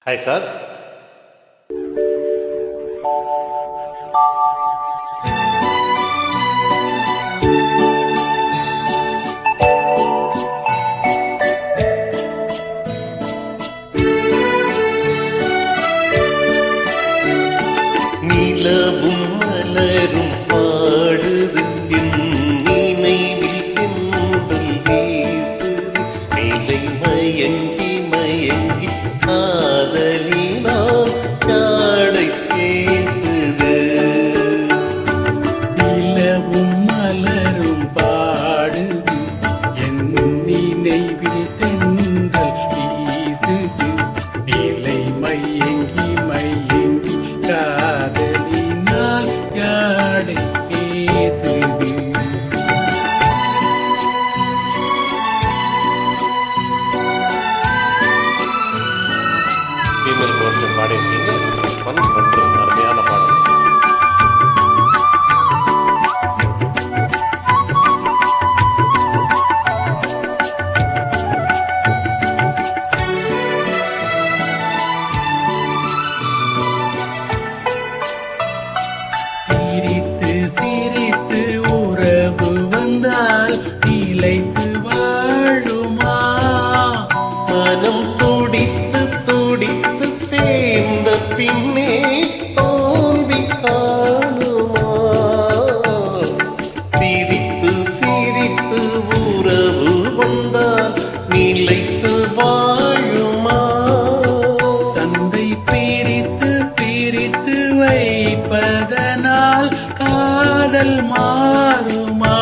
Hi sir. நிலவும் மலரும் பாடுது நினைவில் பெண்கள் வீசுது நிலை மயங்கி மயங்கி காதலினால் காடை பேசுது. நிலவும் மலரும் பாடுது என் நினைவில் தென்றல் வீசுது நிலை மயங்கி மயங்கி காதலினால் யாடை பேசுது. ஃபீமேல் போர்ஷன் பாடியிருக்கீங்க. அருமையான பாடல். சிரித்து சிரித்து உறவு வந்தால் நிலைத்து வாழுமா? மனம் துடித்து துடித்து சேர்ந்த பின்னே தோல்வி காணுமா? சிரித்து சிரித்து உறவு வந்தால் நிலைத்து வாழுமா? தந்தை பிரித்து பிரித்து வைப்பதனால் காதல் மாறுமா?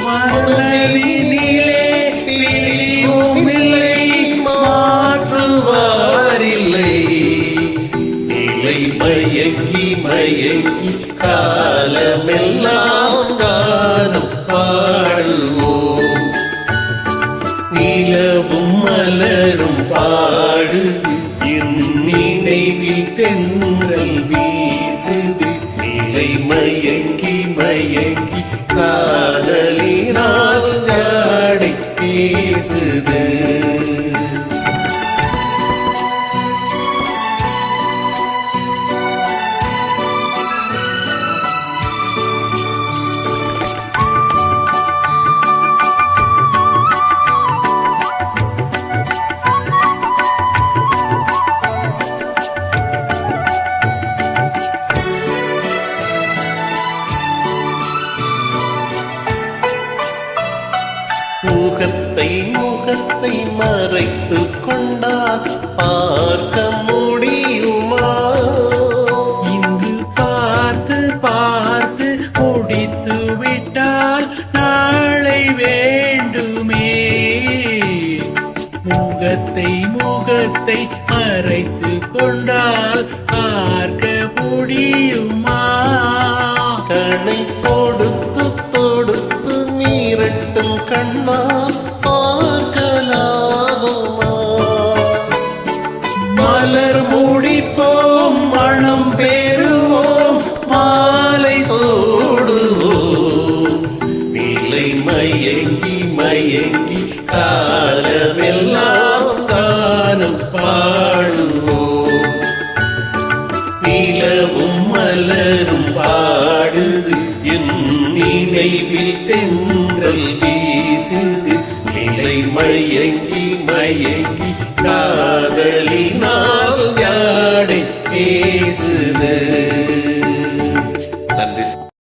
மனதினிலே பிரிவும் இல்லை மாற்றுவாரில்லை நிலை மயங்கி மயங்கி காலமெல்லாம் காணும் பாடுவோம். நிலவும் மலரும் பாடுது என் நினைவில் தென்றல் வீசுது நிலை மயங்கி மயங்கி காதலினால் யாடை பேசுது. முகத்தை முகத்தை மறைத்து கொண்டால் பார்க்க முடியுமா? இங்கு பார்த்து பார்த்து முடித்து விட்டால் நாளை வேண்டுமே. முகத்தை முகத்தை மறைத்து கொண்டால் பார்க்க முடியுமா? கணை கொடுத்து கொடுத்து நீரட்டும் கண்ணால் பார்க்கலாகுமா? மலர் முடிப்போம் மனம் பெறுவோம் மாலை ஓடுவோம் நிலை மயங்கி மயங்கி காலமெல்லாம் காணும் பாடுவோம். நிலவும் மலரும் பாடுது என் நினைவில் தென்றல் வீசுது நிலை மயங்கி மயங்கி காதலினால் யாடை பேசுது. நன்றி.